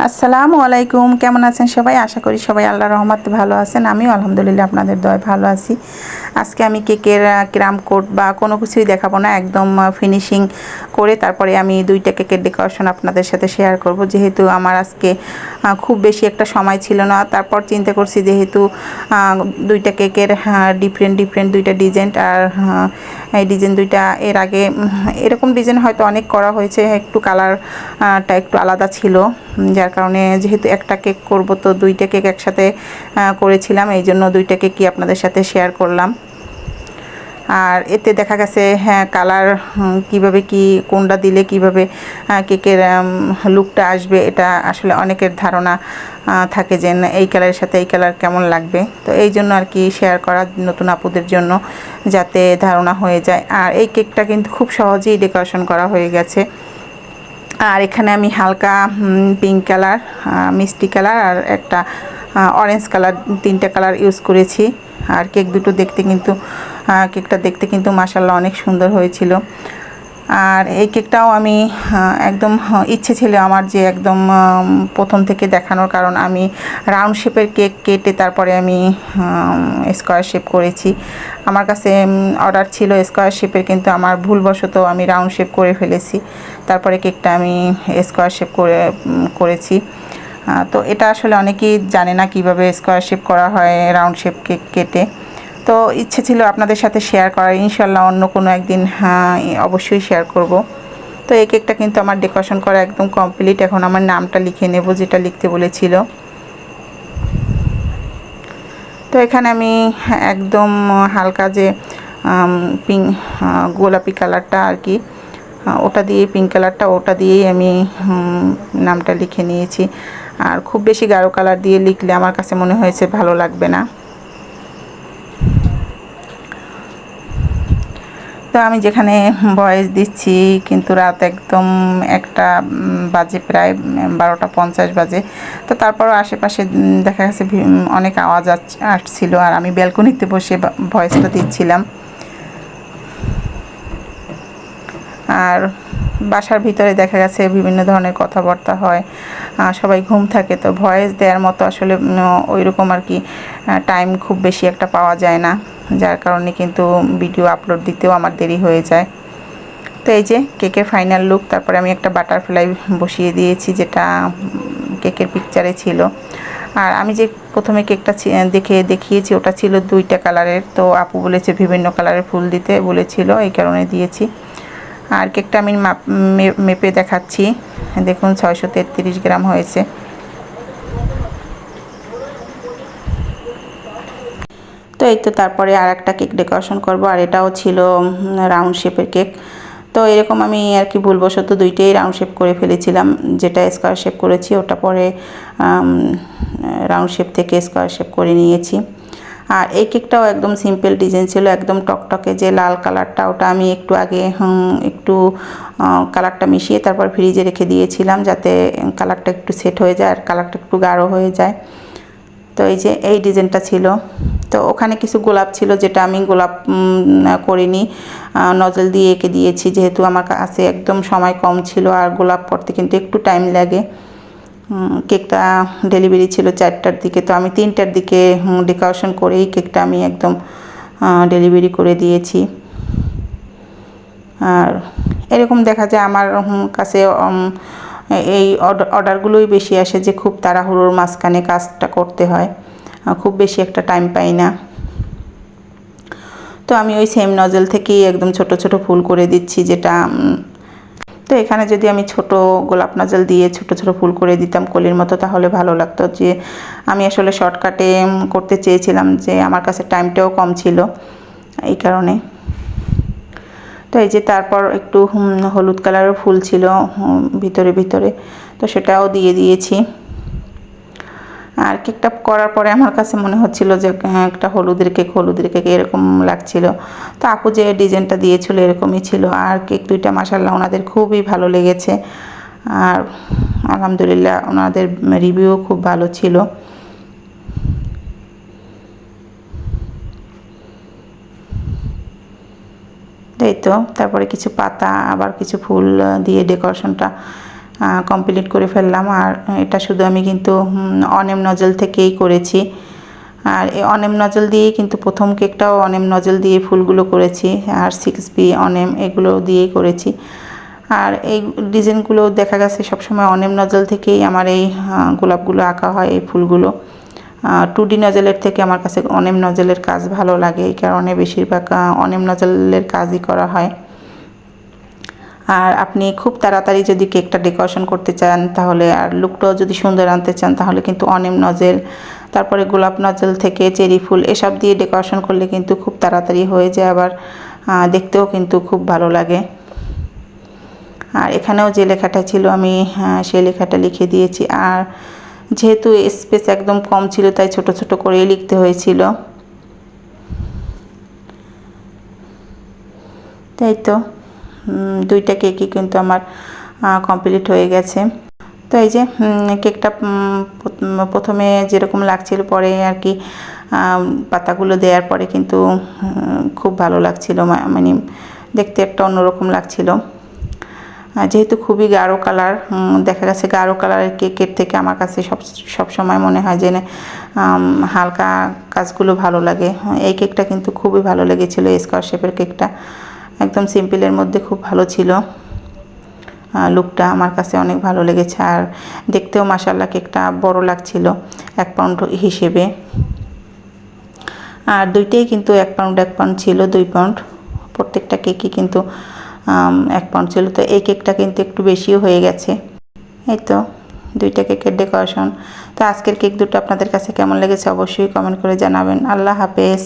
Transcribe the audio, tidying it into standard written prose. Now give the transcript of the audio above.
আসসালামু আলাইকুম, কেমন আছেন সবাই? আশা করি সবাই আল্লাহর রহমতে ভালো আছেন। আমিও আলহামদুলিল্লাহ আপনাদের দয়ায় ভালো আছি। আজকে আমি কেকের ক্রাম কোট বা কোনো কিছুই দেখাবো না, একদম ফিনিশিং করে তারপরে আমি দুইটা কেকের ডেকোরেশন আপনাদের সাথে শেয়ার করব। যেহেতু আমার আজকে খুব বেশি একটা সময় ছিল না, তারপর চিন্তা করছি যেহেতু দুইটা কেকের ডিফারেন্ট দুইটা ডিজাইন, আর এই ডিজাইন দুইটা এর আগে এরকম ডিজাইন হয়তো অনেক করা হয়েছে, একটু কালারটা একটু আলাদা ছিল, যার কারণে যেহেতু একটা কেক করব তো দুইটা কেক একসাথে করেছিলাম, এই জন্য দুইটা কেকই আপনাদের সাথে শেয়ার করলাম। আর এতে দেখা গেছে কালার কিভাবে কি কোনটা দিলে কিভাবে কেকের লুকটা আসবে, এটা আসলে অনেকের ধারণা থাকে যে এই কালারের সাথে এই কালার কেমন লাগবে। তো এই জন্য আর কি শেয়ার করা নতুন আপুদের জন্য, যাতে ধারণা হয়ে যায়। আর এই কেকটা কিন্তু খুব সহজেই ডেকোরেশন করা হয়ে গেছে। আর এখানে আমি হালকা পিঙ্ক কালার, মিষ্টি কালার আর একটা অরেঞ্জ কালার, তিনটা কালার ইউজ করেছি। আর কেকটা দেখতে কিন্তু মাশাআল্লাহ অনেক সুন্দর হয়েছিল। আর এই কেকটাও আমি একদম ইচ্ছে ছিল আমার যে একদম প্রথম থেকে দেখানোর, কারণ আমি রাউন্ড শেপের কেক কেটে তারপরে আমি স্কোয়ার শেপ করেছি। আমার কাছে অর্ডার ছিল স্কোয়ার শেপের, কিন্তু আমার ভুলবশত আমি রাউন্ড শেপ করে ফেলেছি, তারপরে কেকটা আমি স্কোয়ার শেপ করেছি। তো এটা আসলে অনেকেই জানে না কিভাবে স্কোয়ার শেপ করা হয় রাউন্ড শেপ কেক কেটে। তো ইচ্ছে ছিল আপনাদের সাথে শেয়ার করার, ইনশাল্লাহ অন্য কোনো একদিন অবশ্যই শেয়ার করব। তো এই কেকটা কিন্তু আমার ডেকোরেশন করা একদম কমপ্লিট। এখন আমার নামটা লিখে নেব, যেটা লিখতে বলেছিল। তো এখানে আমি একদম হালকা যে পিঙ্ক গোলাপি কালারটা আর কি, ওটা দিয়ে পিঙ্ক কালারটা ওটা দিয়েই আমি নামটা লিখে নিয়েছি। আর খুব বেশি গাঢ় কালার দিয়ে লিখলে আমার কাছে মনে হয়েছে ভালো লাগবে না। তো আমি যেখানে ভয়েস দিচ্ছি কিন্তু রাত একদম 1টা বাজে, প্রায় 12টা 50 বাজে। তো তারপরও আশেপাশে দেখা গেছে অনেক আওয়াজ আসছিল, আর আমি ব্যালকনিতে বসে ভয়েসটা দিচ্ছিলাম। আর বাসার ভিতরে দেখা গেছে বিভিন্ন ধরনের কথাবার্তা হয়, সবাই ঘুম থাকে, তো ভয়েস দেওয়ার মতো আসলে ওই রকম আর কি টাইম খুব বেশি একটা পাওয়া যায় না, যার কারণে কিন্তু ভিডিও আপলোড দিতেও আমার দেরি হয়ে যায়। তো এই যে কেকের ফাইনাল লুক। তারপরে আমি একটা বাটারফ্লাই বসিয়ে দিয়েছি, যেটা কেকের পিকচারে ছিল। আর আমি যে প্রথমে কেকটা দেখিয়েছি ওটা ছিল দুইটা কালারের, তো আপু বলেছে বিভিন্ন কালারের ফুল দিতে বলেছিল, এই কারণে দিয়েছি। আর কেকটা আমি মেপে দেখাচ্ছি, দেখুন 633 গ্রাম হয়েছে। তো এই তো তারপরে আর একটা কেক ডেকোরেশন করব, আর এটাও ছিল রাউন্ড শেপের কেক। তো এরকম আমি আর কি ভুলবশত দুইটাই রাউন্ড শেপ করে ফেলেছিলাম, যেটা স্কোয়ার শেপ করেছি ওটা পরে রাউন্ড শেপ থেকে স্কোয়ার শেপ করে নিয়েছি। আর এই কেকটাও একদম সিম্পল ডিজাইন ছিল, একদম টকটকে যে লাল কালারটা, ওটা আমি একটু আগে একটু কালারটা মিশিয়ে তারপর ফ্রিজে রেখে দিয়েছিলাম, যাতে কালারটা একটু সেট হয়ে যায় আর কালারটা একটু গাঢ় হয়ে যায়। তো এই যে এই ডিজাইনটা ছিল। তো ওখানে কিছু গোলাপ ছিল, যেটা আমি গোলাপ করিনি, নজল দিয়ে এঁকে দিয়েছি, যেহেতু আমার কাছে একদম সময় কম ছিল, আর গোলাপ করতে কিন্তু একটু টাইম লাগে। কেকটা ডেলিভারি ছিল 4টার দিকে, তো আমি 3টার দিকে ডেকোরেশন করেই কেকটা আমি একদম ডেলিভারি করে দিয়েছি। আর এরকম দেখা যায় আমার কাছে এই অর্ডারগুলোই বেশি আসে, যে খুব তাড়াহুড়োর মাঝখানে কাজটা করতে হয়, খুব বেশি একটা টাইম পাই না। তো আমি ওই সেম নজল থেকেই একদম ছোট ছোট ফুল করে দিচ্ছি, যেটা তো এখানে যদি আমি ছোট গোলাপ নজল দিয়ে ছোট ছোট ফুল করে দিতাম কলির মতো, তাহলে ভালো লাগতো। যে আমি আসলে শর্টকাটে করতে চেয়েছিলাম, যে আমার কাছে টাইমটাও কম ছিল, এই কারণে। তো এই যে তারপর একটু হলুদ কালারের ফুল ছিল ভিতরে, তো সেটাও দিয়ে দিয়েছি। আর কেকটা করার পরে আমার কাছে মনে হচ্ছিল যে একটা হলুদের কেক এরকম লাগছিল। তো আপু যে ডিজাইনটা দিয়েছিল এরকমই ছিল। আর কেক দুইটা মাশাআল্লাহ ওনাদের খুবই ভালো লেগেছে, আর আলহামদুলিল্লাহ ওনাদের রিভিউ খুব ভালো ছিল। এই তো তারপরে কিছু পাতা আবার কিছু ফুল দিয়ে ডেকোরেশনটা কমপ্লিট করে ফেললাম। আর এটা শুধু আমি কিন্তু অনেম নজল থেকেই করেছি। আর এই অনেম নজল দিয়েই কিন্তু প্রথম কেকটাও অনেম নজল দিয়ে ফুলগুলো করেছি, আর 6B অনেম এগুলো দিয়েই করেছি। আর এই ডিজাইনগুলো দেখা গেছে সবসময় অনেম নজল থেকেই আমার এই গোলাপগুলো আঁকা হয়, এই ফুলগুলো। 2D নজলের থেকে আমার কাছে অনেম নজলের কাজ ভালো লাগে, এই কারণে বেশিরভাগ অনেম নজলের কাজই করা হয়। আর আপনি খুব তাড়াতাড়ি যদি কেকটা ডেকোরেশন করতে চান তাহলে, আর লুকটাও যদি সুন্দর আনতে চান তাহলে কিন্তু অনেম নজেল, তারপরে গোলাপ নজল থেকে চেরি ফুল এসব দিয়ে ডেকোরেশন করলে কিন্তু খুব তাড়াতাড়ি হয়ে যায়, আবার দেখতেও কিন্তু খুব ভালো লাগে। আর এখানেও যে লেখাটা ছিল আমি সেই লেখাটা লিখে দিয়েছি। আর যেহেতু স্পেস একদম কম ছিল তাই ছোট ছোট করেই লিখতে হয়েছিল। তাই তো দুইটা কেকই কিন্তু আমার কমপ্লিট হয়ে গেছে। তো এই যে কেকটা প্রথমে যেরকম লাগছিল, পরে আর কি পাতাগুলো দেওয়ার পরে কিন্তু খুব ভালো লাগছিল, মানে দেখতে একটা অন্যরকম লাগছিল। যেহেতু খুবই গাঢ় কালার, দেখা গেছে গাঢ় কালারের কেকের থেকে আমার কাছে সব সময় মনে হয় যে হালকা কাজগুলো ভালো লাগে। এই কেকটা কিন্তু খুবই ভালো লেগেছিলো, স্কোয়ার শেপের কেকটা একদম সিম্পলের মধ্যে খুব ভালো ছিল। লুকটা আমার কাছে অনেক ভালো লেগেছে, আর দেখতেও মাশাআল্লাহ কেকটা বড় লাগছিল 1 পাউন্ড হিসেবে। আর দুইটাই কিন্তু 1 পাউন্ড ছিল, 2 পাউন্ড প্রত্যেকটা কেকই কিন্তু 1 পাউন্ড ছিল। তো এই কেকটা কিন্তু একটু বেশিও হয়ে গেছে। এই তো দুইটা কেকের ডেকোরেশন। তো আজকের কেক দুটো আপনাদের কাছে কেমন লেগেছে অবশ্যই কমেন্ট করে জানাবেন। আল্লাহ হাফেজ।